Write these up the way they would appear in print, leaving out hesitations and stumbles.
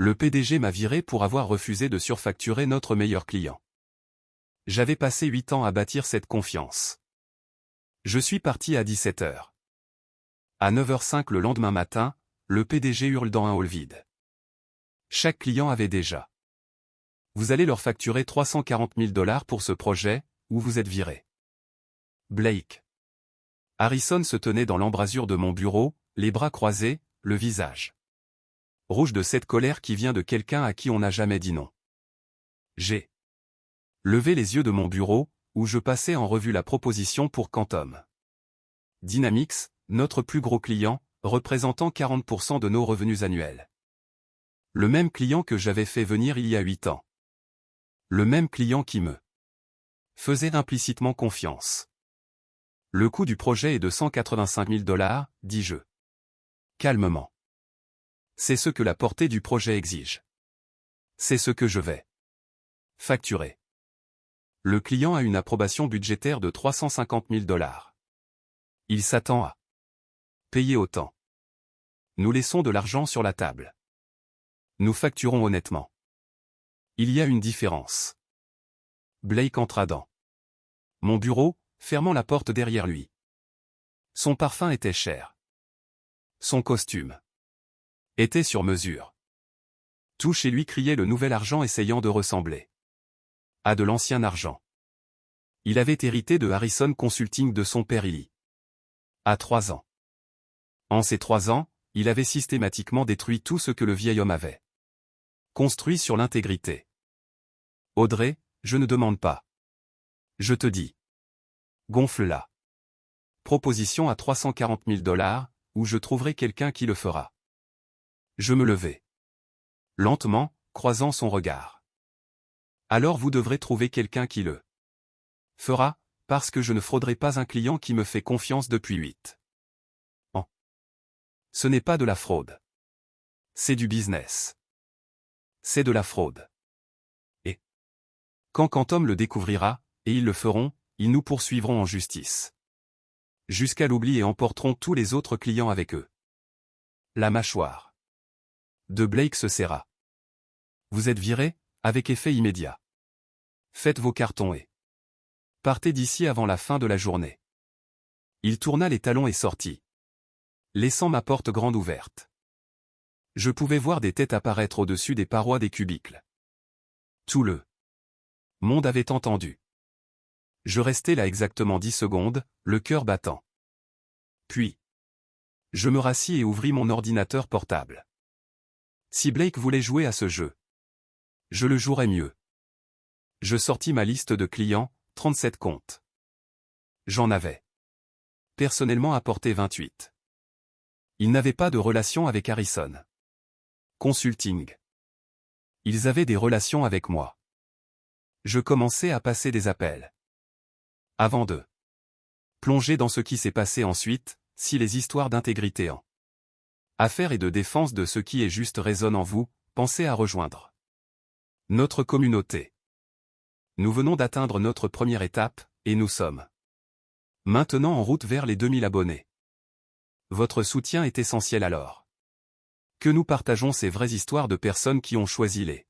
Le PDG m'a viré pour avoir refusé de surfacturer notre meilleur client. J'avais passé 8 ans à bâtir cette confiance. Je suis parti à 17 h. À 9 h 05 le lendemain matin, le PDG hurle dans un hall vide. Chaque client avait déjà. Vous allez leur facturer 340 000 $ pour ce projet, ou vous êtes viré. Blake. Harrison se tenait dans l'embrasure de mon bureau, les bras croisés, le visage rouge de cette colère qui vient de quelqu'un à qui on n'a jamais dit non. J'ai levé les yeux de mon bureau, où je passais en revue la proposition pour Quantum Dynamics, notre plus gros client, représentant 40% de nos revenus annuels. Le même client que j'avais fait venir il y a 8 ans. Le même client qui me faisait implicitement confiance. Le coût du projet est de 185 000 $, dis-je. Calmement. C'est ce que la portée du projet exige. C'est ce que je vais facturer. Le client a une approbation budgétaire de 350 000 $. Il s'attend à payer autant. Nous laissons de l'argent sur la table. Nous facturons honnêtement. Il y a une différence. Blake entra dans mon bureau, fermant la porte derrière lui. Son parfum était cher. Son costume était sur mesure. Tout chez lui criait le nouvel argent essayant de ressembler à de l'ancien argent. Il avait hérité de Harrison Consulting de son père Illy. À 3 ans. En ces 3 ans, il avait systématiquement détruit tout ce que le vieil homme avait construit sur l'intégrité. Audrey, je ne demande pas. Je te dis. Gonfle la proposition à 340 000 $, ou je trouverai quelqu'un qui le fera. Je me levai. Lentement, croisant son regard. Alors vous devrez trouver quelqu'un qui le fera, parce que je ne frauderai pas un client qui me fait confiance depuis 8 ans. Ce n'est pas de la fraude. C'est du business. C'est de la fraude. Et quand Quantum le découvrira, et ils le feront, ils nous poursuivront en justice. Jusqu'à l'oubli et emporteront tous les autres clients avec eux. La mâchoire de Blake se serra. Vous êtes viré, avec effet immédiat. Faites vos cartons et partez d'ici avant la fin de la journée. Il tourna les talons et sortit, laissant ma porte grande ouverte. Je pouvais voir des têtes apparaître au-dessus des parois des cubicles. Tout le monde avait entendu. Je restai là exactement 10 secondes, le cœur battant. Puis, je me rassis et ouvris mon ordinateur portable. Si Blake voulait jouer à ce jeu, je le jouerais mieux. Je sortis ma liste de clients, 37 comptes. J'en avais personnellement apporté 28. Ils n'avaient pas de relation avec Harrison Consulting. Ils avaient des relations avec moi. Je commençais à passer des appels. Avant de plonger dans ce qui s'est passé ensuite, si les histoires d'intégrité en affaires et de défense de ce qui est juste résonnent en vous, pensez à rejoindre notre communauté. Nous venons d'atteindre notre première étape, et nous sommes maintenant en route vers les 2000 abonnés. Votre soutien est essentiel alors que nous partageons ces vraies histoires de personnes qui ont choisi les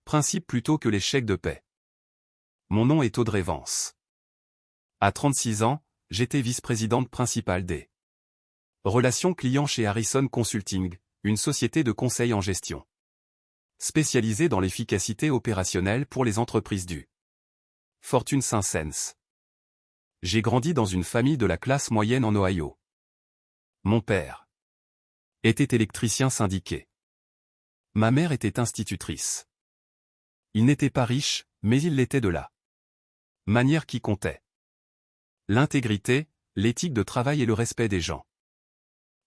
principes plutôt que les chèques de paie. Mon nom est Audrey Vance. À 36 ans, j'étais vice-présidente principale des relations clients chez Harrison Consulting, une société de conseil en gestion spécialisée dans l'efficacité opérationnelle pour les entreprises du Fortune 500. J'ai grandi dans une famille de la classe moyenne en Ohio. Mon père était électricien syndiqué. Ma mère était institutrice. Il n'était pas riche, mais il l'était de la manière qui comptait. L'intégrité, l'éthique de travail et le respect des gens.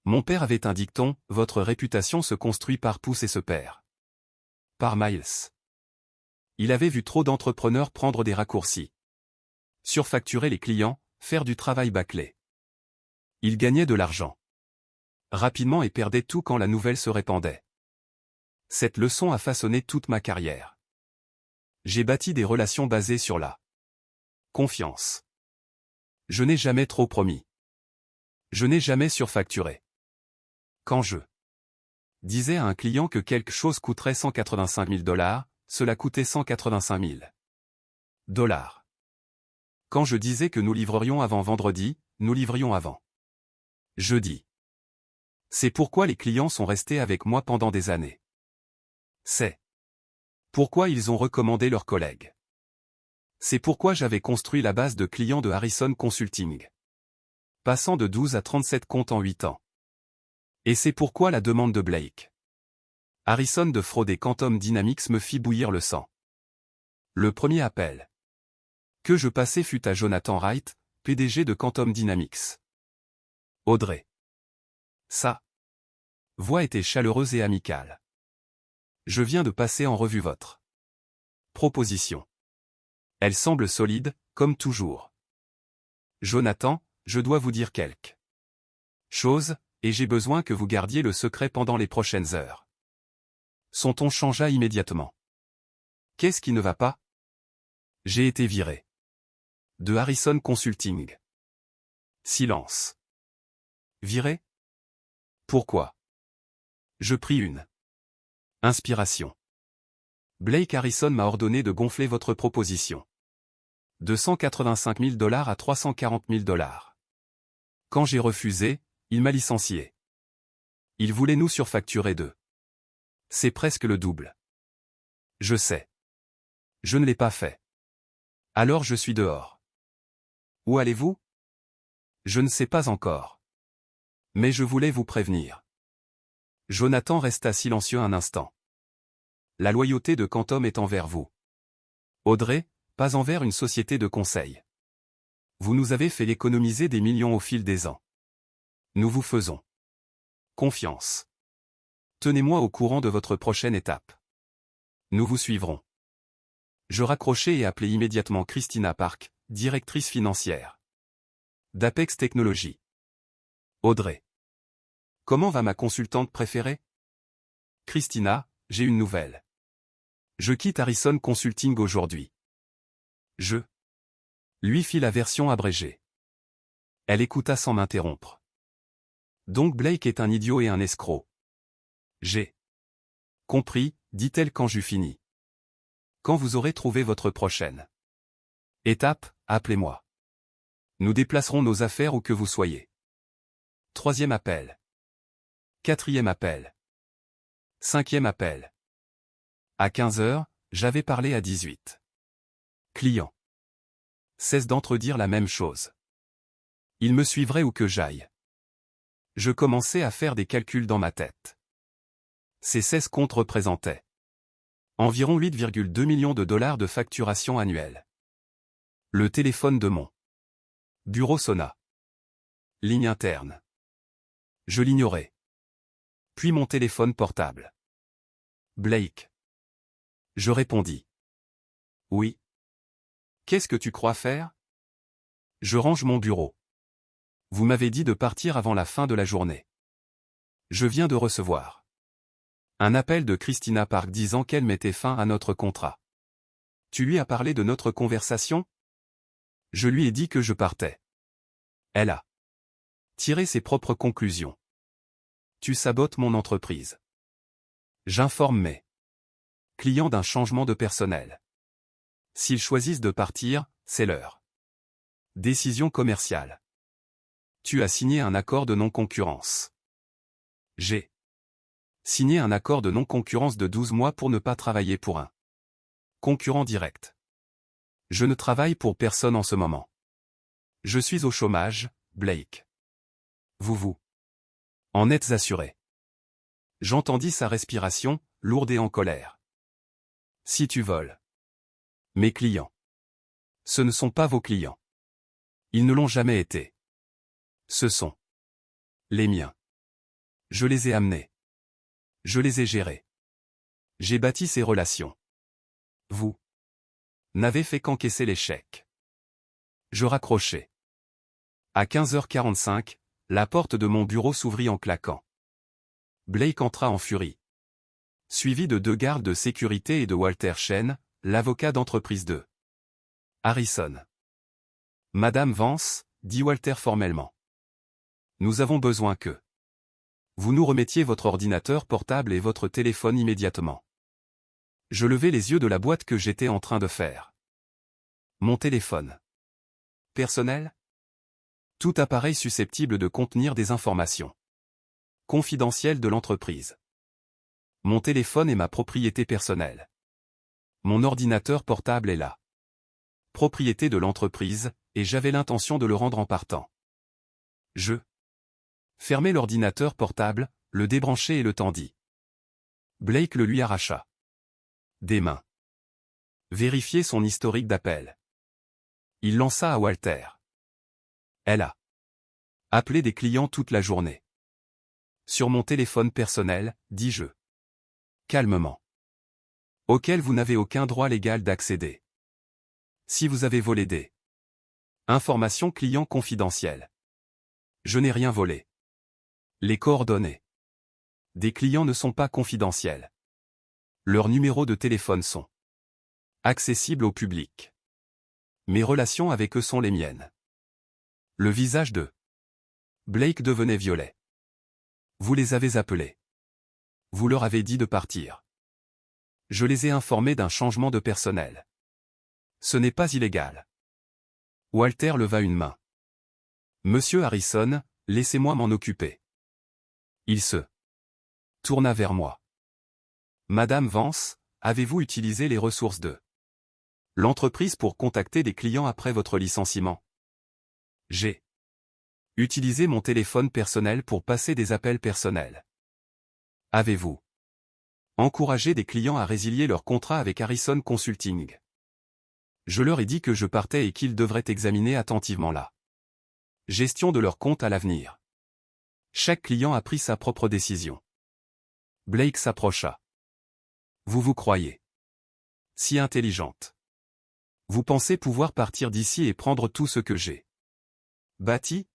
Mon père avait un dicton, votre réputation se construit par pouce et se perd par miles. Il avait vu trop d'entrepreneurs prendre des raccourcis. Surfacturer les clients, faire du travail bâclé. Il gagnait de l'argent rapidement et perdait tout quand la nouvelle se répandait. Cette leçon a façonné toute ma carrière. J'ai bâti des relations basées sur la confiance. Je n'ai jamais trop promis. Je n'ai jamais surfacturé. Quand je Disait à un client que quelque chose coûterait 185 000 $, cela coûtait 185 000 $. Quand je disais que nous livrerions avant vendredi, nous livrions avant jeudi. C'est pourquoi les clients sont restés avec moi pendant des années. C'est pourquoi ils ont recommandé leurs collègues. C'est pourquoi j'avais construit la base de clients de Harrison Consulting, passant de 12 à 37 comptes en 8 ans. Et c'est pourquoi la demande de Blake Harrison de frauder Quantum Dynamics me fit bouillir le sang. Le premier appel que je passai fut à Jonathan Wright, PDG de Quantum Dynamics. Audrey. Sa voix était chaleureuse et amicale. Je viens de passer en revue votre proposition. Elle semble solide, comme toujours. Jonathan, je dois vous dire quelque chose, et j'ai besoin que vous gardiez le secret pendant les prochaines heures. Son ton changea immédiatement. Qu'est-ce qui ne va pas? J'ai été viré de Harrison Consulting. Silence. Viré? Pourquoi? Je pris une inspiration. Blake Harrison m'a ordonné de gonfler votre proposition. De 185 000 $ à 340 000 $. Quand j'ai refusé, il m'a licencié. Il voulait nous surfacturer de. C'est presque le double. Je sais. Je ne l'ai pas fait. Alors je suis dehors. Où allez-vous? Je ne sais pas encore. Mais je voulais vous prévenir. Jonathan resta silencieux un instant. La loyauté de Quantum est envers vous. Audrey, pas envers une société de conseil. Vous nous avez fait économiser des millions au fil des ans. Nous vous faisons confiance. Tenez-moi au courant de votre prochaine étape. Nous vous suivrons. Je raccrochai et appelai immédiatement Christina Park, directrice financière d'Apex Technologies. Audrey. Comment va ma consultante préférée? Christina, j'ai une nouvelle. Je quitte Harrison Consulting aujourd'hui. Je lui fis la version abrégée. Elle écouta sans m'interrompre. Donc Blake est un idiot et un escroc. J'ai compris, dit-elle quand j'eus fini. Quand vous aurez trouvé votre prochaine étape, appelez-moi. Nous déplacerons nos affaires où que vous soyez. 3e appel. 4e appel. 5e appel. À 15 heures, j'avais parlé à 18 clients. Cesse d'entredire la même chose. Ils me suivraient où que j'aille. Je commençais à faire des calculs dans ma tête. Ces 16 comptes représentaient environ 8,2 millions de $ de facturation annuelle. Le téléphone de mon bureau sonna. Ligne interne. Je l'ignorais. Puis mon téléphone portable. Blake. Je répondis. Oui. Qu'est-ce que tu crois faire? Je range mon bureau. Vous m'avez dit de partir avant la fin de la journée. Je viens de recevoir un appel de Christina Park disant qu'elle mettait fin à notre contrat. Tu lui as parlé de notre conversation? Je lui ai dit que je partais. Elle a tiré ses propres conclusions. Tu sabotes mon entreprise. J'informe mes clients d'un changement de personnel. S'ils choisissent de partir, c'est leur décision commerciale. Tu as signé un accord de non-concurrence. J'ai signé un accord de non-concurrence de 12 mois pour ne pas travailler pour un concurrent direct. Je ne travaille pour personne en ce moment. Je suis au chômage, Blake. Vous en êtes assuré. J'entendis sa respiration, lourde et en colère. Si tu voles mes clients, ce ne sont pas vos clients. Ils ne l'ont jamais été. Ce sont les miens. Je les ai amenés. Je les ai gérés. J'ai bâti ces relations. Vous n'avez fait qu'encaisser l'échec. Je raccrochai. À 15h45, la porte de mon bureau s'ouvrit en claquant. Blake entra en furie. Suivi de 2 gardes de sécurité et de Walter Chen, l'avocat d'entreprise de Harrison. Madame Vance, dit Walter formellement. Nous avons besoin que Vous nous remettiez votre ordinateur portable et votre téléphone immédiatement. Je levai les yeux de la boîte que j'étais en train de faire. Mon téléphone. Personnel? Tout appareil susceptible de contenir des informations confidentielles de l'entreprise. Mon téléphone est ma propriété personnelle. Mon ordinateur portable est la propriété de l'entreprise, et j'avais l'intention de le rendre en partant. Je fermai l'ordinateur portable, le débranchai et le tendis. Blake le lui arracha des mains. Vérifier son historique d'appel. Il lança à Walter. Elle a appelé des clients toute la journée. Sur mon téléphone personnel, dis-je. Calmement. Auquel vous n'avez aucun droit légal d'accéder. Si vous avez volé des informations clients confidentielles. Je n'ai rien volé. Les coordonnées des clients ne sont pas confidentielles. Leurs numéros de téléphone sont accessibles au public. Mes relations avec eux sont les miennes. Le visage de Blake devenait violet. Vous les avez appelés. Vous leur avez dit de partir. Je les ai informés d'un changement de personnel. Ce n'est pas illégal. Walter leva une main. Monsieur Harrison, laissez-moi m'en occuper. Il se tourna vers moi. Madame Vance, avez-vous utilisé les ressources de l'entreprise pour contacter des clients après votre licenciement? J'ai utilisé mon téléphone personnel pour passer des appels personnels. Avez-vous encouragé des clients à résilier leur contrat avec Harrison Consulting? Je leur ai dit que je partais et qu'ils devraient examiner attentivement la gestion de leur compte à l'avenir. Chaque client a pris sa propre décision. Blake s'approcha. Vous vous croyez si intelligente. Vous pensez pouvoir partir d'ici et prendre tout ce que j'ai bâti?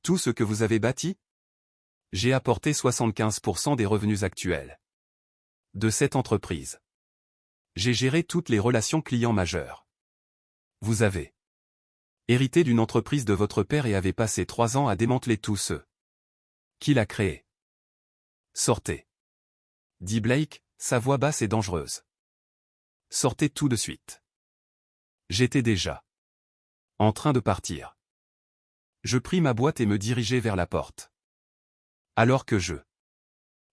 Tout ce que vous avez bâti? J'ai apporté 75% des revenus actuels de cette entreprise. J'ai géré toutes les relations clients majeures. Vous avez hérité d'une entreprise de votre père et avez passé 3 ans à démanteler tout ce qu'il a créé. Sortez, dit Blake, sa voix basse et dangereuse. Sortez tout de suite. J'étais déjà en train de partir. Je pris ma boîte et me dirigeai vers la porte. Alors que je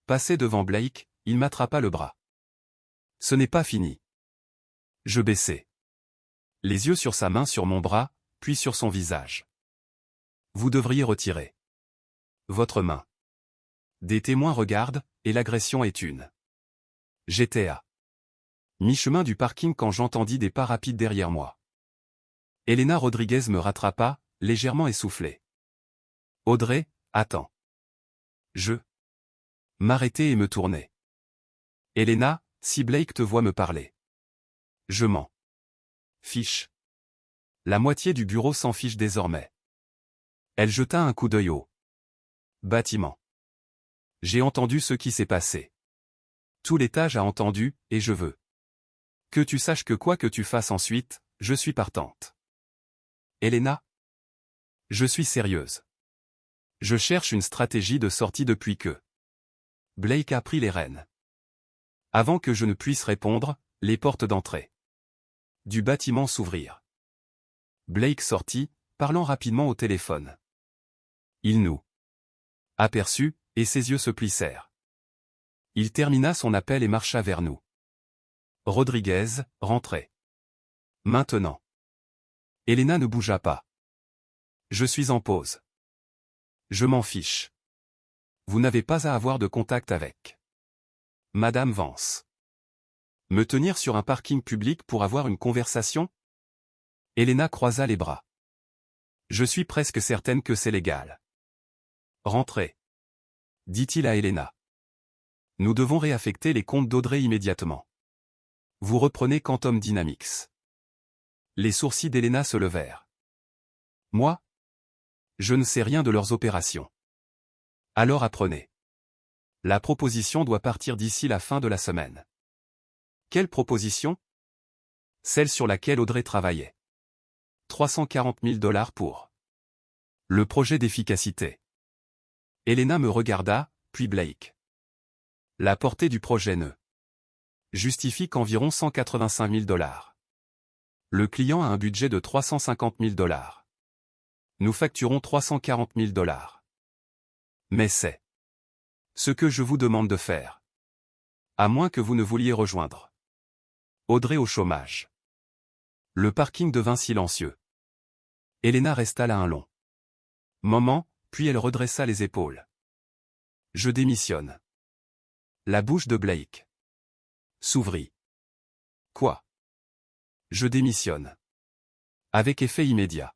passais devant Blake, il m'attrapa le bras. Ce n'est pas fini. Je baissai les yeux sur sa main sur mon bras, puis sur son visage. Vous devriez retirer votre main. Des témoins regardent, et l'agression est une. J'étais à mi-chemin du parking quand j'entendis des pas rapides derrière moi. Elena Rodriguez me rattrapa, légèrement essoufflée. Audrey, attends. Je m'arrêtai et me tournai. Elena, si Blake te voit me parler. Je m'en fiche. La moitié du bureau s'en fiche désormais. Elle jeta un coup d'œil au bâtiment. J'ai entendu ce qui s'est passé. Tout l'étage a entendu, et je veux que tu saches que quoi que tu fasses ensuite, je suis partante. Elena? Je suis sérieuse. Je cherche une stratégie de sortie depuis que Blake a pris les rênes. Avant que je ne puisse répondre, les portes d'entrée du bâtiment s'ouvrirent. Blake sortit, parlant rapidement au téléphone. Il nous aperçut, et ses yeux se plissèrent. Il termina son appel et marcha vers nous. Rodriguez, rentrez. Maintenant. Elena ne bougea pas. Je suis en pause. Je m'en fiche. Vous n'avez pas à avoir de contact avec Madame Vance. Me tenir sur un parking public pour avoir une conversation? Elena croisa les bras. Je suis presque certaine que c'est légal. Rentrez, dit-il à Elena. Nous devons réaffecter les comptes d'Audrey immédiatement. Vous reprenez Quantum Dynamics. Les sourcils d'Elena se levèrent. Moi? Je ne sais rien de leurs opérations. Alors apprenez. La proposition doit partir d'ici la fin de la semaine. Quelle proposition? Celle sur laquelle Audrey travaillait. 340 000 $ pour le projet d'efficacité. Elena me regarda, puis Blake. La portée du projet ne justifie qu'environ 185 000 $. Le client a un budget de 350 000 $. Nous facturons 340 000 $. Mais c'est ce que je vous demande de faire. À moins que vous ne vouliez rejoindre Audrey au chômage. Le parking devint silencieux. Elena resta là un long moment, puis elle redressa les épaules. Je démissionne. La bouche de Blake s'ouvrit. Quoi? Je démissionne. Avec effet immédiat.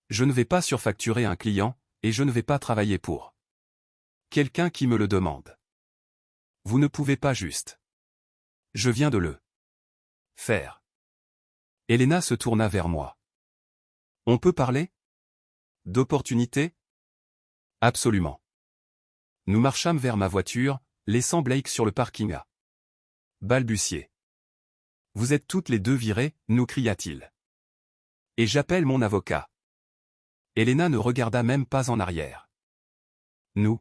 Je ne vais pas surfacturer un client, et je ne vais pas travailler pour quelqu'un qui me le demande. Vous ne pouvez pas juste. Je viens de le faire. Elena se tourna vers moi. On peut parler? D'opportunité? Absolument. Nous marchâmes vers ma voiture, laissant Blake sur le parking à balbutier. Vous êtes toutes les deux virées, nous cria-t-il. Et j'appelle mon avocat. Elena ne regarda même pas en arrière. Nous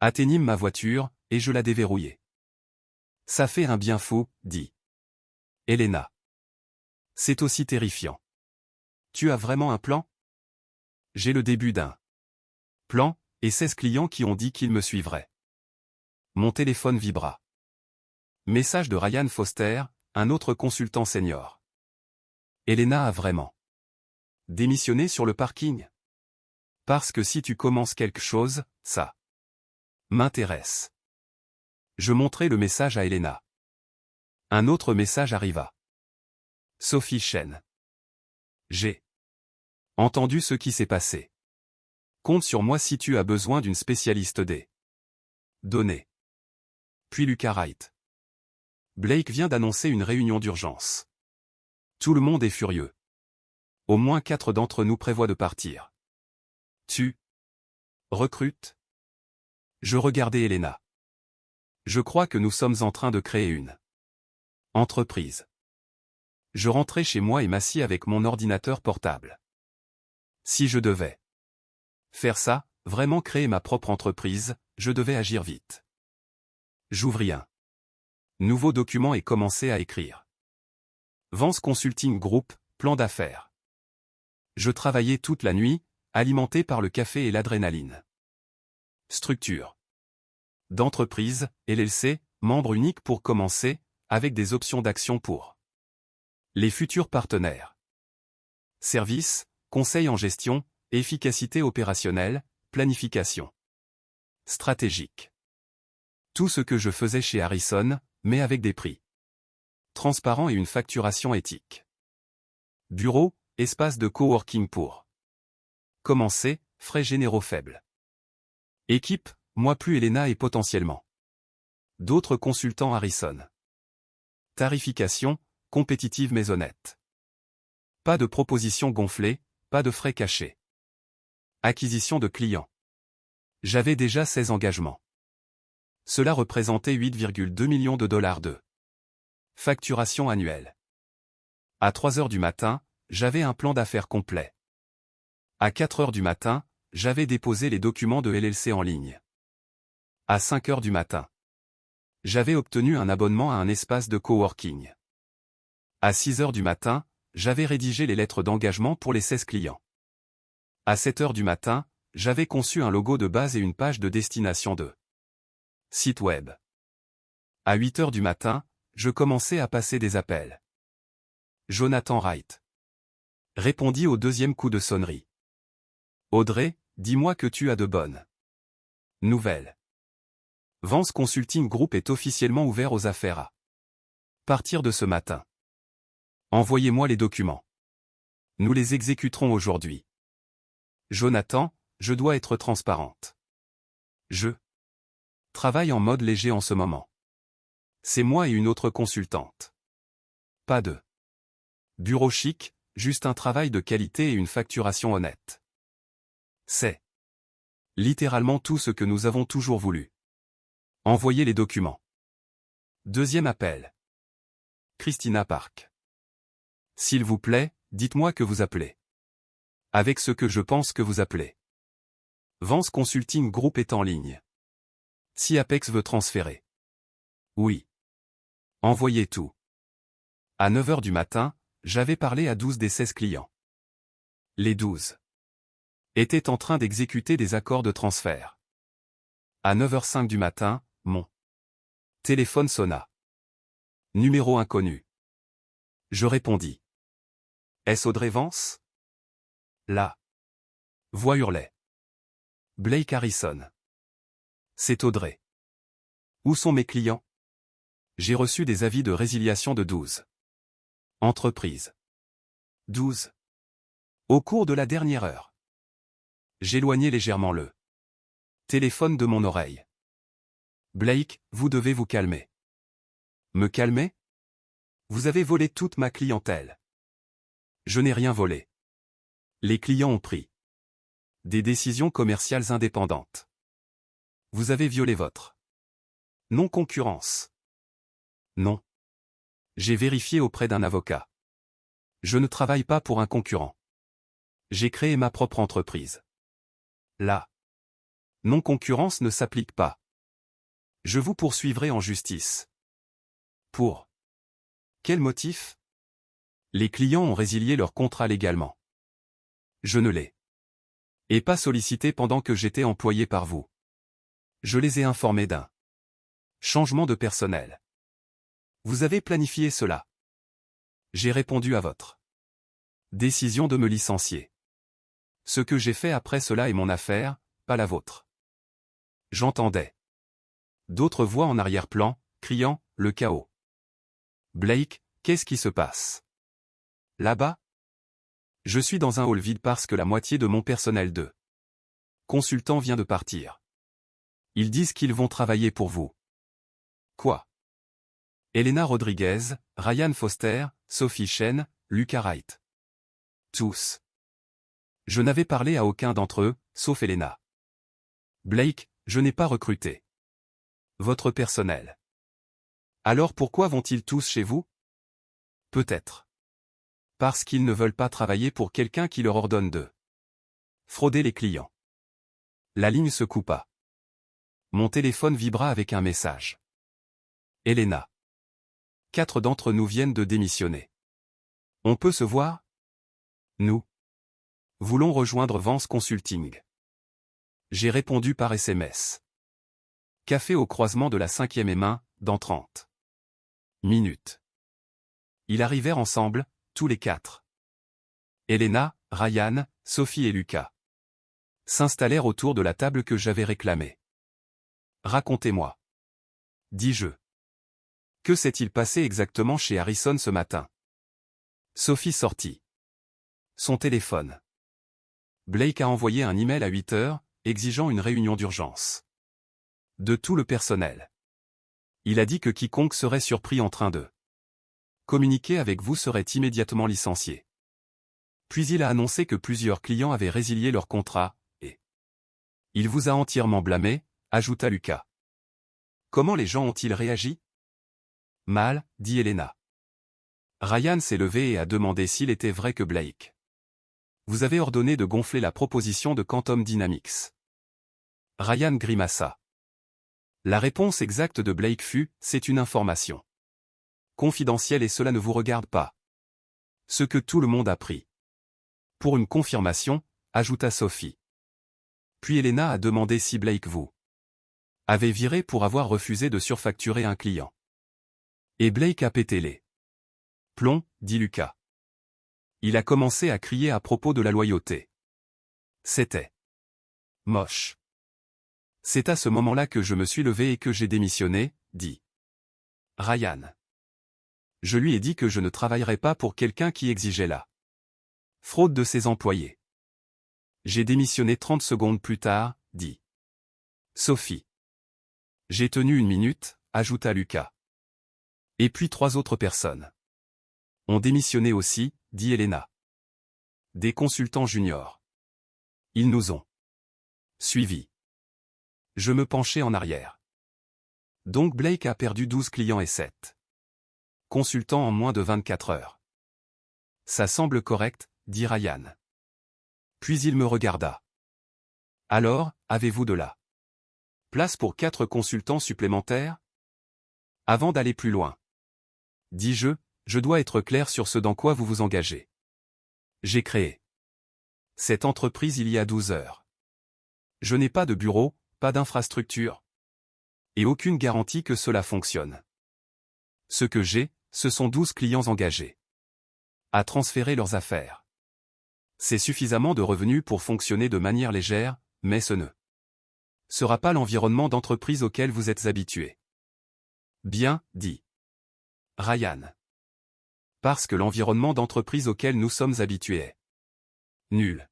atteignîmes ma voiture, et je la déverrouillai. Ça fait un bien fou, dit Elena. C'est aussi terrifiant. Tu as vraiment un plan? J'ai le début d'un plan, et 16 clients qui ont dit qu'ils me suivraient. Mon téléphone vibra. Message de Ryan Foster, un autre consultant senior. Elena a vraiment démissionné sur le parking. Parce que si tu commences quelque chose, ça m'intéresse. Je montrai le message à Elena. Un autre message arriva. Sophie Chen. J'ai entendu ce qui s'est passé. Compte sur moi si tu as besoin d'une spécialiste des données. Puis Lucas Wright. Blake vient d'annoncer une réunion d'urgence. Tout le monde est furieux. Au moins 4 d'entre nous prévoient de partir. Tu recrutes? Je regardais Elena. Je crois que nous sommes en train de créer une entreprise. Je rentrai chez moi et m'assis avec mon ordinateur portable. Si je devais faire ça, vraiment créer ma propre entreprise, je devais agir vite. J'ouvris un nouveau document et commençai à écrire. Vance Consulting Group, plan d'affaires. Je travaillais toute la nuit, alimenté par le café et l'adrénaline. Structure d'entreprise, LLC, membre unique pour commencer, avec des options d'action pour les futurs partenaires. Service, conseil en gestion, efficacité opérationnelle, planification stratégique. Tout ce que je faisais chez Harrison, mais avec des prix transparents et une facturation éthique. Bureau, espace de coworking pour commencer, frais généraux faibles. Équipe, moi plus Elena et potentiellement d'autres consultants Harrison. Tarification, compétitive mais honnête. Pas de propositions gonflées, pas de frais cachés. Acquisition de clients. J'avais déjà 16 engagements. Cela représentait 8,2 millions de dollars de facturation annuelle. À 3 heures du matin, j'avais un plan d'affaires complet. À 4 heures du matin, j'avais déposé les documents de LLC en ligne. À 5 heures du matin, j'avais obtenu un abonnement à un espace de coworking. À 6 heures du matin, j'avais rédigé les lettres d'engagement pour les 16 clients. À 7 heures du matin, j'avais conçu un logo de base et une page de destination de site web. À 8 heures du matin, je commençais à passer des appels. Jonathan Wright répondit au deuxième coup de sonnerie. Audrey, dis-moi que tu as de bonnes nouvelles. Vance Consulting Group est officiellement ouvert aux affaires à partir de ce matin. Envoyez-moi les documents. Nous les exécuterons aujourd'hui. Jonathan, je dois être transparente. Je travaille en mode léger en ce moment. C'est moi et une autre consultante. Pas de bureau chic, juste un travail de qualité et une facturation honnête. C'est littéralement tout ce que nous avons toujours voulu. Envoyez les documents. Deuxième appel. Christina Park. S'il vous plaît, dites-moi que vous appelez. Avec ce que je pense que vous appelez. Vance Consulting Group est en ligne. Si Apex veut transférer. Oui. Envoyez tout. À 9 h du matin, j'avais parlé à 12 des 16 clients. Les 12 étaient en train d'exécuter des accords de transfert. À 9 h 05 du matin, mon téléphone sonna. Numéro inconnu. Je répondis. Est-ce Audrey Vance? La voix hurlait. Blake Harrison. C'est Audrey. Où sont mes clients? J'ai reçu des avis de résiliation de 12 entreprises. 12. Au cours de la dernière heure. J'éloignai légèrement le téléphone de mon oreille. Blake, vous devez vous calmer. Me calmer? Vous avez volé toute ma clientèle. Je n'ai rien volé. Les clients ont pris des décisions commerciales indépendantes. Vous avez violé votre non-concurrence. Non. J'ai vérifié auprès d'un avocat. Je ne travaille pas pour un concurrent. J'ai créé ma propre entreprise. La non-concurrence ne s'applique pas. Je vous poursuivrai en justice. Pour quel motif? Les clients ont résilié leur contrat légalement. Je ne l'ai pas sollicité pendant que j'étais employé par vous. Je les ai informés d'un changement de personnel. Vous avez planifié cela. J'ai répondu à votre décision de me licencier. Ce que j'ai fait après cela est mon affaire, pas la vôtre. J'entendais d'autres voix en arrière-plan, criant « le chaos ». Blake, qu'est-ce qui se passe? Là-bas? Je suis dans un hall vide parce que la moitié de mon personnel de consultant vient de partir. Ils disent qu'ils vont travailler pour vous. Quoi? Elena Rodriguez, Ryan Foster, Sophie Chen, Lucas Wright. Tous. Je n'avais parlé à aucun d'entre eux, sauf Elena. Blake, je n'ai pas recruté votre personnel. Alors pourquoi vont-ils tous chez vous? Peut-être parce qu'ils ne veulent pas travailler pour quelqu'un qui leur ordonne de frauder les clients. La ligne se coupa. Mon téléphone vibra avec un message. Elena. 4 d'entre nous viennent de démissionner. On peut se voir? Nous voulons rejoindre Vance Consulting. J'ai répondu par SMS. Café au croisement de la 5e et main, dans 30 minutes. Ils arrivèrent ensemble, tous les 4. Elena, Ryan, Sophie et Lucas s'installèrent autour de la table que j'avais réclamée. Racontez-moi, dis-je. Que s'est-il passé exactement chez Harrison ce matin? Sophie sortit son téléphone. Blake a envoyé un email à 8 h, exigeant une réunion d'urgence de tout le personnel. Il a dit que quiconque serait surpris en train de communiquer avec vous serait immédiatement licencié. Puis il a annoncé que plusieurs clients avaient résilié leur contrat, et il vous a entièrement blâmé, ajouta Lucas. Comment les gens ont-ils réagi? Mal, dit Elena. Ryan s'est levé et a demandé s'il était vrai que Blake vous avez ordonné de gonfler la proposition de Quantum Dynamics. Ryan grimaça. La réponse exacte de Blake fut « C'est une information confidentielle et cela ne vous regarde pas. » Ce que tout le monde a pris pour une confirmation, ajouta Sophie. Puis Elena a demandé si Blake vous avait viré pour avoir refusé de surfacturer un client. Et Blake a pété les plombs, dit Lucas. Il a commencé à crier à propos de la loyauté. C'était moche. C'est à ce moment-là que je me suis levé et que j'ai démissionné, dit Ryan. Je lui ai dit que je ne travaillerais pas pour quelqu'un qui exigeait la fraude de ses employés. J'ai démissionné 30 secondes plus tard, dit Sophie. J'ai tenu 1 minute, ajouta Lucas. Et puis 3 autres personnes ont démissionné aussi, dit Elena. Des consultants juniors. Ils nous ont suivis. Je me penchai en arrière. Donc Blake a perdu 12 clients et 7 consultants en moins de 24 heures. Ça semble correct, dit Ryan. Puis il me regarda. Alors, avez-vous de la place pour 4 consultants supplémentaires? Avant d'aller plus loin, dis-je, je dois être clair sur ce dans quoi vous vous engagez. J'ai créé cette entreprise il y a 12 heures. Je n'ai pas de bureau, pas d'infrastructure, et aucune garantie que cela fonctionne. Ce que j'ai, ce sont 12 clients engagés à transférer leurs affaires. C'est suffisamment de revenus pour fonctionner de manière légère, mais ce ne sera pas l'environnement d'entreprise auquel vous êtes habitué. Bien, dit Ryan. Parce que l'environnement d'entreprise auquel nous sommes habitués est nul.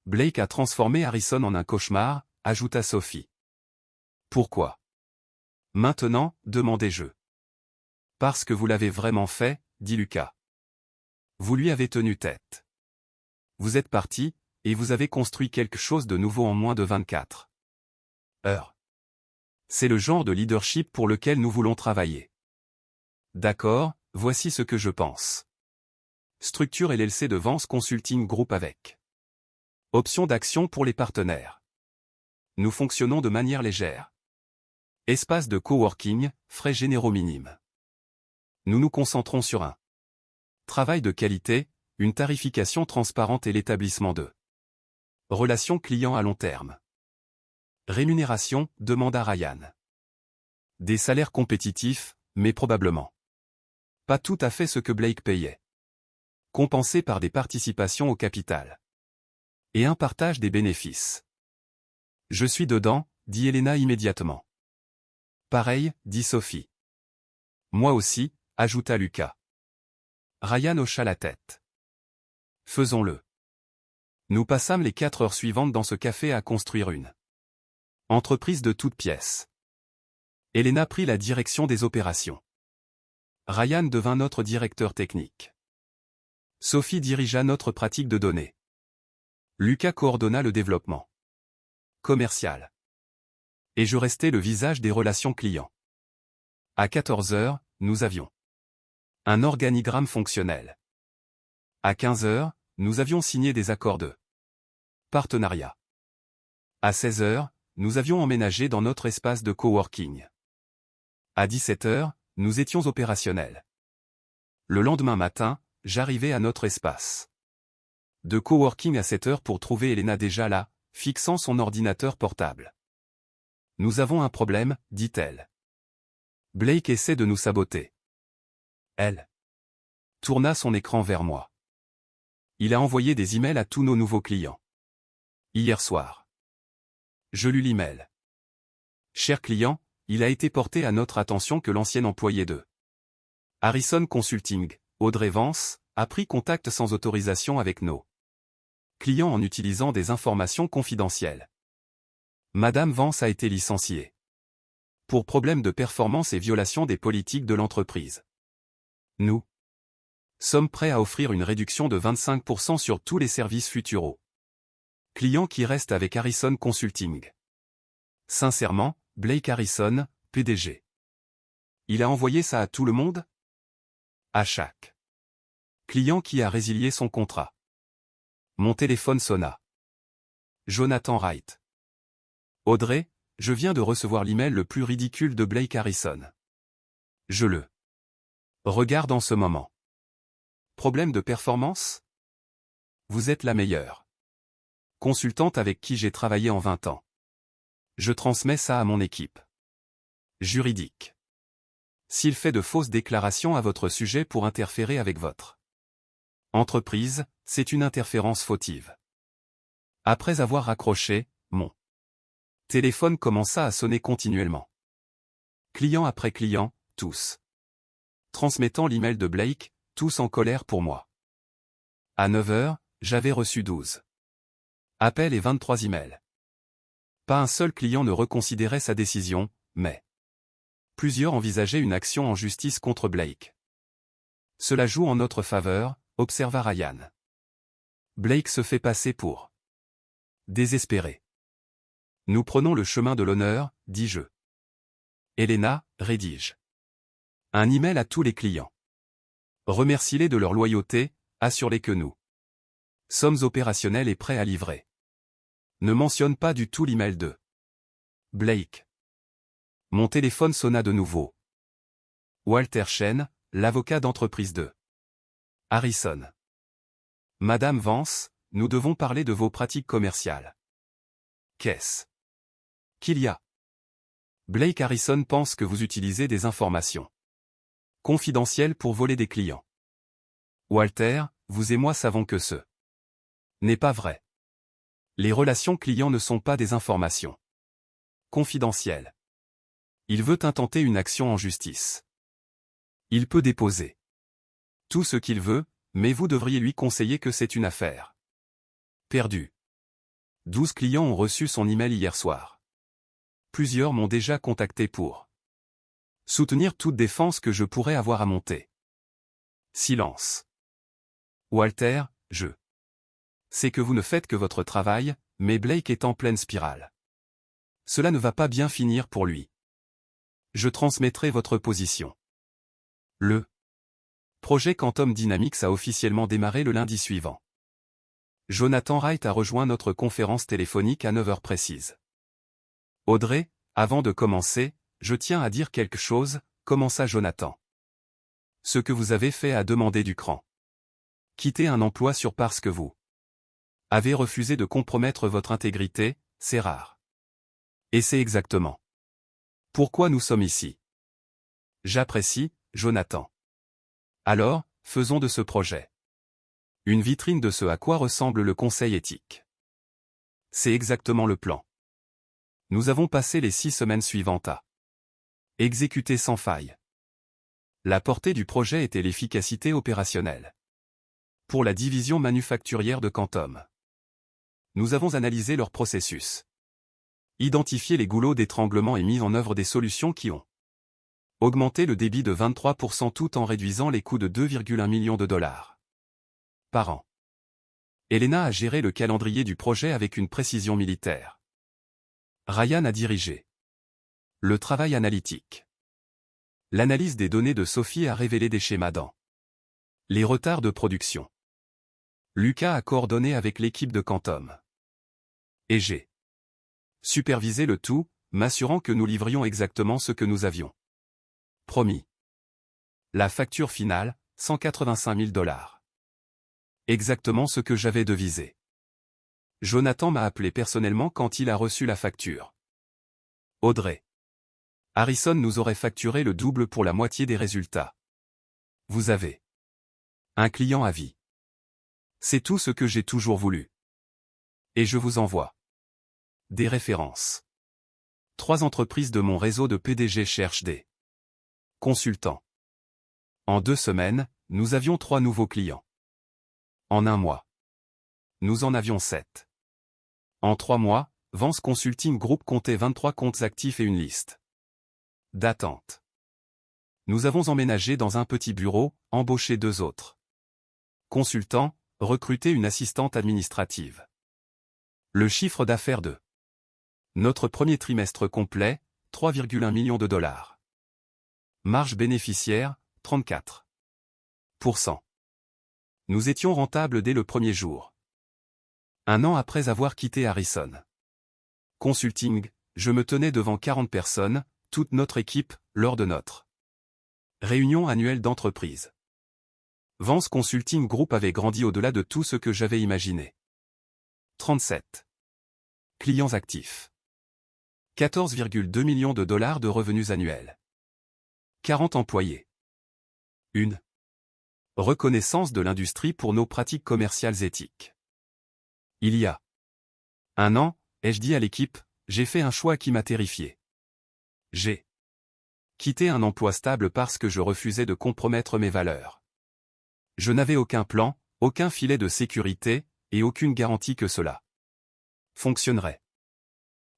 Blake a transformé Harrison en un cauchemar, ajouta Sophie. Pourquoi? Maintenant, demandai-je. Parce que vous l'avez vraiment fait, dit Lucas. Vous lui avez tenu tête. Vous êtes parti, et vous avez construit quelque chose de nouveau en moins de 24 heures. C'est le genre de leadership pour lequel nous voulons travailler. D'accord, voici ce que je pense. Structure LLC de Vance Consulting Group avec option d'action pour les partenaires. Nous fonctionnons de manière légère. Espace de coworking, frais généraux minimes. Nous nous concentrons sur un travail de qualité, une tarification transparente et l'établissement de relations clients à long terme. Rémunération, demanda Ryan. Des salaires compétitifs, mais probablement pas tout à fait ce que Blake payait. Compensé par des participations au capital. Et un partage des bénéfices. Je suis dedans, dit Elena immédiatement. Pareil, dit Sophie. Moi aussi, ajouta Lucas. Ryan hocha la tête. Faisons-le. Nous passâmes les 4 heures suivantes dans ce café à construire une entreprise de toutes pièces. Elena prit la direction des opérations. Ryan devint notre directeur technique. Sophie dirigea notre pratique de données. Lucas coordonna le développement commercial. Et je restais le visage des relations clients. À 14 heures, nous avions un organigramme fonctionnel. À 15 heures, nous avions signé des accords de partenariat. À 16 heures, nous avions emménagé dans notre espace de coworking. À 17 heures, nous étions opérationnels. Le lendemain matin, j'arrivais à notre espace de coworking à 7 heures pour trouver Elena déjà là, fixant son ordinateur portable. Nous avons un problème, dit-elle. Blake essaie de nous saboter. Elle tourna son écran vers moi. Il a envoyé des emails à tous nos nouveaux clients. Hier soir. Je lus l'email. Cher client, il a été porté à notre attention que l'ancien employé de Harrison Consulting, Audrey Vance, a pris contact sans autorisation avec nos clients en utilisant des informations confidentielles. Madame Vance a été licenciée pour problème de performance et violation des politiques de l'entreprise. Nous sommes prêts à offrir une réduction de 25% sur tous les services futuraux clients qui restent avec Harrison Consulting. Sincèrement, Blake Harrison, PDG. Il a envoyé ça à tout le monde? À chaque client qui a résilié son contrat. Mon téléphone sonna. Jonathan Wright. Audrey, je viens de recevoir l'email le plus ridicule de Blake Harrison. Je le regarde en ce moment. Problème de performance? Vous êtes la meilleure consultante avec qui j'ai travaillé en 20 ans. Je transmets ça à mon équipe juridique. S'il fait de fausses déclarations à votre sujet pour interférer avec votre entreprise, c'est une interférence fautive. Après avoir raccroché, mon téléphone commença à sonner continuellement. Client après client, tous transmettant l'email de Blake, tous en colère pour moi. À 9 heures, j'avais reçu 12 appels et 23 emails. Pas un seul client ne reconsidérait sa décision, mais plusieurs envisageaient une action en justice contre Blake. Cela joue en notre faveur, observa Ryan. Blake se fait passer pour désespéré. Nous prenons le chemin de l'honneur, dis-je. Elena, rédige un email à tous les clients. Remercie-les de leur loyauté, assure-les que nous sommes opérationnels et prêts à livrer Ne mentionne pas du tout l'email de Blake. Mon téléphone sonna de nouveau. Walter Chen, l'avocat d'entreprise de Harrison. Madame Vance, nous devons parler de vos pratiques commerciales. Qu'est-ce qu'il y a? Blake Harrison pense que vous utilisez des informations confidentielles pour voler des clients. Walter, vous et moi savons que ce n'est pas vrai. Les relations clients ne sont pas des informations confidentielles. Il veut intenter une action en justice. Il peut déposer tout ce qu'il veut, mais vous devriez lui conseiller que c'est une affaire perdue. 12 clients ont reçu son email hier soir. Plusieurs m'ont déjà contacté pour soutenir toute défense que je pourrais avoir à monter. Silence. Walter, je sais que vous ne faites que votre travail, mais Blake est en pleine spirale. Cela ne va pas bien finir pour lui. Je transmettrai votre position. Le projet Quantum Dynamics a officiellement démarré le lundi suivant. Jonathan Wright a rejoint notre conférence téléphonique à 9 heures précises. Audrey, avant de commencer, je tiens à dire quelque chose, commença Jonathan. Ce que vous avez fait a demandé du cran. Quitter un emploi parce que vous avez refusé de compromettre votre intégrité, c'est rare. Et c'est exactement pourquoi nous sommes ici. J'apprécie, Jonathan. Alors, faisons de ce projet une vitrine de ce à quoi ressemble le conseil éthique. C'est exactement le plan. Nous avons passé les 6 semaines suivantes à exécuter sans faille. La portée du projet était l'efficacité opérationnelle. Pour la division manufacturière de Quantum, nous avons analysé leur processus, identifié les goulots d'étranglement et mis en œuvre des solutions qui ont augmenté le débit de 23% tout en réduisant les coûts de 2,1 millions de dollars par an. Elena a géré le calendrier du projet avec une précision militaire. Ryan a dirigé le travail analytique. L'analyse des données de Sophie a révélé des schémas dans les retards de production. Lucas a coordonné avec l'équipe de Quantum. Et j'ai supervisé le tout, m'assurant que nous livrions exactement ce que nous avions promis. La facture finale, 185 000 dollars. Exactement ce que j'avais devisé. Jonathan m'a appelé personnellement quand il a reçu la facture. Audrey. Harrison nous aurait facturé le double pour la moitié des résultats. Vous avez un client à vie. C'est tout ce que j'ai toujours voulu. Et je vous envoie des références. 3 entreprises de mon réseau de PDG cherchent des consultants. En 2 semaines, nous avions 3 nouveaux clients. En 1 mois, nous en avions 7. En 3 mois, Vance Consulting Group comptait 23 comptes actifs et une liste d'attente. Nous avons emménagé dans un petit bureau, embauché 2 autres consultants, recruté une assistante administrative. Le chiffre d'affaires de notre premier trimestre complet, 3,1 millions de dollars. Marge bénéficiaire, 34%. Nous étions rentables dès le premier jour. 1 an après avoir quitté Harrison Consulting, je me tenais devant 40 personnes, toute notre équipe, lors de notre réunion annuelle d'entreprise. Vance Consulting Group avait grandi au-delà de tout ce que j'avais imaginé. 37 clients actifs. 14,2 millions de dollars de revenus annuels. 40 employés. Une reconnaissance de l'industrie pour nos pratiques commerciales éthiques. Il y a 1 an, ai-je dit à l'équipe, j'ai fait un choix qui m'a terrifié. J'ai quitté un emploi stable parce que je refusais de compromettre mes valeurs. Je n'avais aucun plan, aucun filet de sécurité, et aucune garantie que cela fonctionnerait.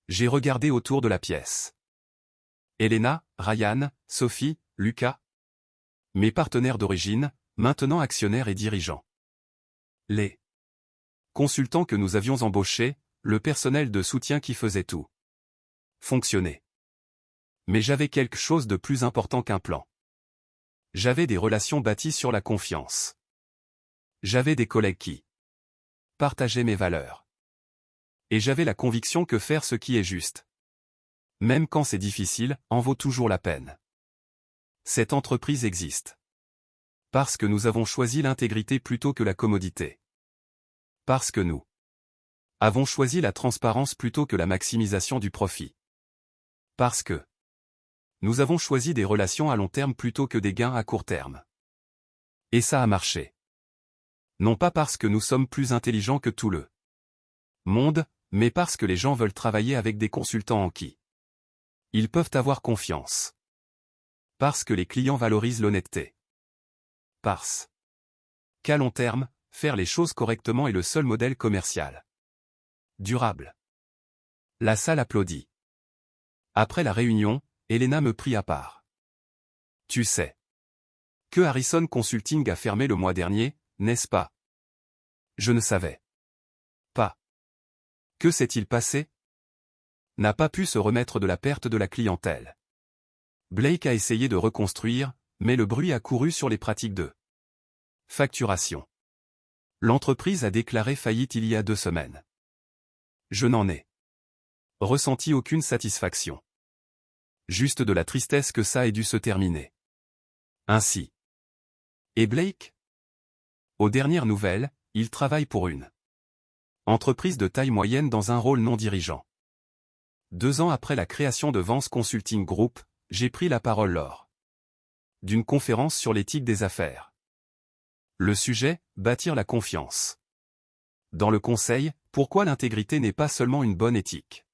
J'ai regardé autour de la pièce. Elena, Ryan, Sophie, Lucas. Mes partenaires d'origine, maintenant actionnaires et dirigeants. Les consultants que nous avions embauchés, le personnel de soutien qui faisait tout fonctionner. Mais j'avais quelque chose de plus important qu'un plan. J'avais des relations bâties sur la confiance. J'avais des collègues qui partageaient mes valeurs. Et j'avais la conviction que faire ce qui est juste, même quand c'est difficile, en vaut toujours la peine. Cette entreprise existe parce que nous avons choisi l'intégrité plutôt que la commodité. Parce que nous avons choisi la transparence plutôt que la maximisation du profit. Parce que nous avons choisi des relations à long terme plutôt que des gains à court terme. Et ça a marché. Non pas parce que nous sommes plus intelligents que tout le monde, mais parce que les gens veulent travailler avec des consultants en qui ils peuvent avoir confiance. Parce que les clients valorisent l'honnêteté. Parce qu'à long terme, faire les choses correctement est le seul modèle commercial durable. La salle applaudit. Après la réunion, Elena me prit à part. Tu sais que Harrison Consulting a fermé le mois dernier, n'est-ce pas? Je ne savais pas. Que s'est-il passé? N'a pas pu se remettre de la perte de la clientèle. Blake a essayé de reconstruire, mais le bruit a couru sur les pratiques de facturation. L'entreprise a déclaré faillite il y a 2 semaines. Je n'en ai ressenti aucune satisfaction. Juste de la tristesse que ça ait dû se terminer ainsi. Et Blake? Aux dernières nouvelles, il travaille pour une entreprise de taille moyenne dans un rôle non dirigeant. 2 ans après la création de Vance Consulting Group, j'ai pris la parole lors d'une conférence sur l'éthique des affaires. Le sujet, bâtir la confiance. Dans le conseil, pourquoi l'intégrité n'est pas seulement une bonne éthique.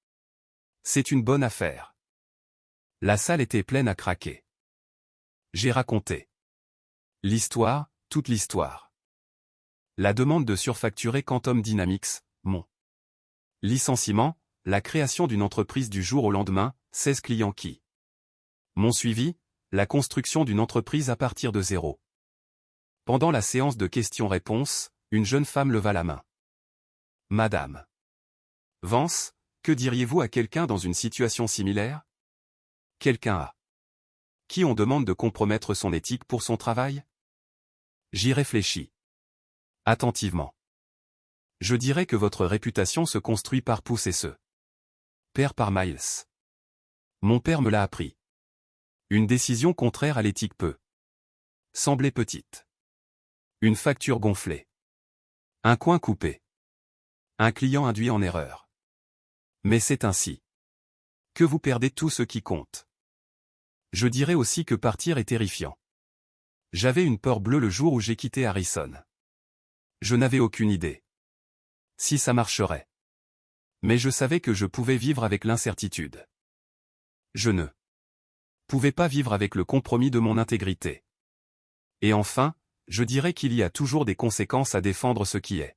C'est une bonne affaire. La salle était pleine à craquer. J'ai raconté l'histoire, toute l'histoire. La demande de surfacturer Quantum Dynamics, mon licenciement, la création d'une entreprise du jour au lendemain, 16 clients qui m'ont suivi, la construction d'une entreprise à partir de zéro. Pendant la séance de questions-réponses, une jeune femme leva la main. Madame Vance, que diriez-vous à quelqu'un dans une situation similaire? Quelqu'un à qui on demande de compromettre son éthique pour son travail? J'y réfléchis attentivement. Je dirais que votre réputation se construit par pouces et se perd par miles. Mon père me l'a appris. Une décision contraire à l'éthique peut sembler petite. Une facture gonflée. Un coin coupé. Un client induit en erreur. Mais c'est ainsi que vous perdez tout ce qui compte. Je dirais aussi que partir est terrifiant. J'avais une peur bleue le jour où j'ai quitté Harrison. Je n'avais aucune idée si ça marcherait. Mais je savais que je pouvais vivre avec l'incertitude. Je ne pouvais pas vivre avec le compromis de mon intégrité. Et enfin, je dirais qu'il y a toujours des conséquences à défendre ce qui est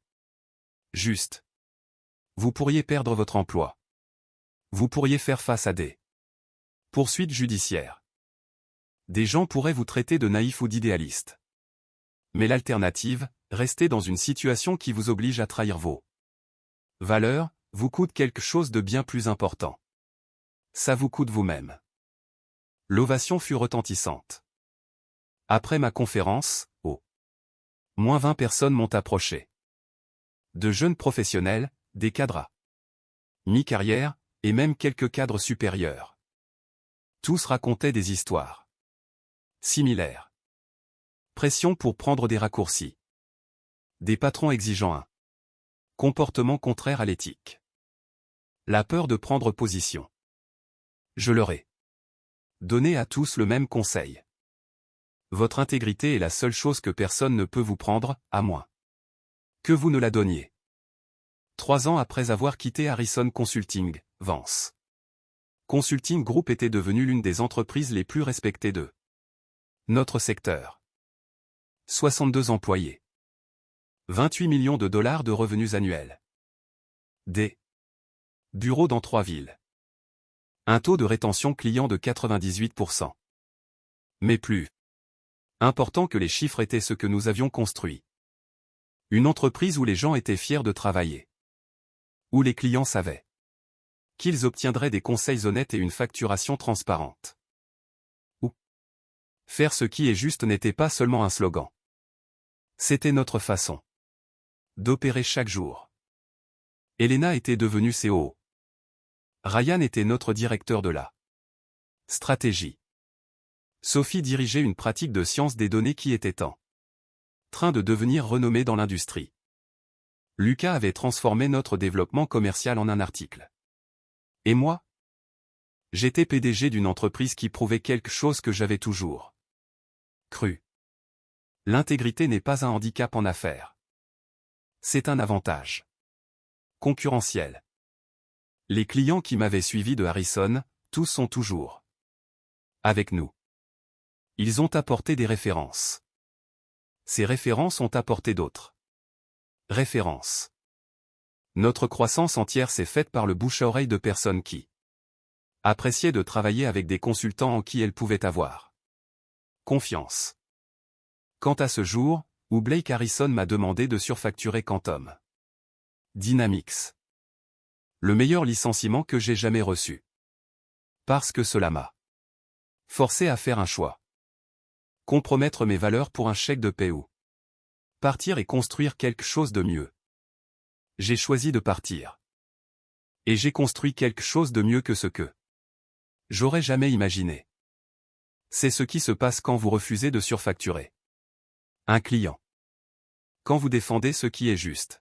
juste. Vous pourriez perdre votre emploi. Vous pourriez faire face à des poursuites judiciaires. Des gens pourraient vous traiter de naïf ou d'idéaliste. Mais l'alternative, rester dans une situation qui vous oblige à trahir vos valeurs, vous coûte quelque chose de bien plus important. Ça vous coûte vous-même. L'ovation fut retentissante. Après ma conférence, au moins 20 personnes m'ont approché. De jeunes professionnels, des cadres à mi-carrière, et même quelques cadres supérieurs. Tous racontaient des histoires similaires. Pression pour prendre des raccourcis. Des patrons exigeant un comportement contraire à l'éthique. La peur de prendre position. Je leur ai donné à tous le même conseil. Votre intégrité est la seule chose que personne ne peut vous prendre, à moins que vous ne la donniez. 3 ans après avoir quitté Harrison Consulting, Vance Consulting Group était devenue l'une des entreprises les plus respectées de notre secteur. 62 employés. 28 millions de dollars de revenus annuels. Des bureaux dans 3 villes. Un taux de rétention client de 98%. Mais plus important que les chiffres était ce que nous avions construit. Une entreprise où les gens étaient fiers de travailler. Où les clients savaient qu'ils obtiendraient des conseils honnêtes et une facturation transparente. Où faire ce qui est juste n'était pas seulement un slogan. C'était notre façon d'opérer chaque jour. Elena était devenue COO. Ryan était notre directeur de la stratégie. Sophie dirigeait une pratique de science des données qui était en train de devenir renommée dans l'industrie. Lucas avait transformé notre développement commercial en un article. Et moi? J'étais PDG d'une entreprise qui prouvait quelque chose que j'avais toujours cru. L'intégrité n'est pas un handicap en affaires. C'est un avantage concurrentiel. Les clients qui m'avaient suivi de Harrison, tous sont toujours avec nous. Ils ont apporté des références. Ces références ont apporté d'autres références. Notre croissance entière s'est faite par le bouche à oreille de personnes qui appréciaient de travailler avec des consultants en qui elles pouvaient avoir confiance. Quant à ce jour, où Blake Harrison m'a demandé de surfacturer Quantum Dynamics. Le meilleur licenciement que j'ai jamais reçu. Parce que cela m'a forcé à faire un choix. Compromettre mes valeurs pour un chèque de paie ou partir et construire quelque chose de mieux. J'ai choisi de partir. Et j'ai construit quelque chose de mieux que ce que j'aurais jamais imaginé. C'est ce qui se passe quand vous refusez de surfacturer un client. Quand vous défendez ce qui est juste.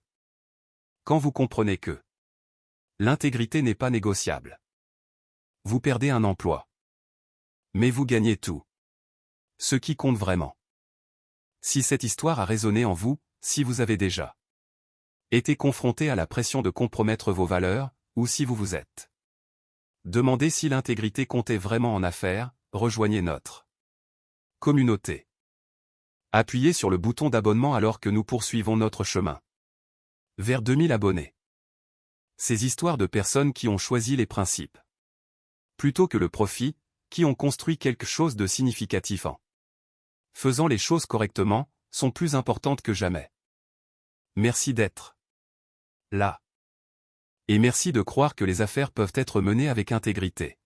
Quand vous comprenez que l'intégrité n'est pas négociable. Vous perdez un emploi. Mais vous gagnez tout. Ce qui compte vraiment. Si cette histoire a résonné en vous, si vous avez déjà été confronté à la pression de compromettre vos valeurs, ou si vous vous êtes demandé si l'intégrité comptait vraiment en affaires, rejoignez notre communauté. Appuyez sur le bouton d'abonnement alors que nous poursuivons notre chemin vers 2000 abonnés. Ces histoires de personnes qui ont choisi les principes plutôt que le profit, qui ont construit quelque chose de significatif en faisant les choses correctement, sont plus importantes que jamais. Merci d'être là. Et merci de croire que les affaires peuvent être menées avec intégrité.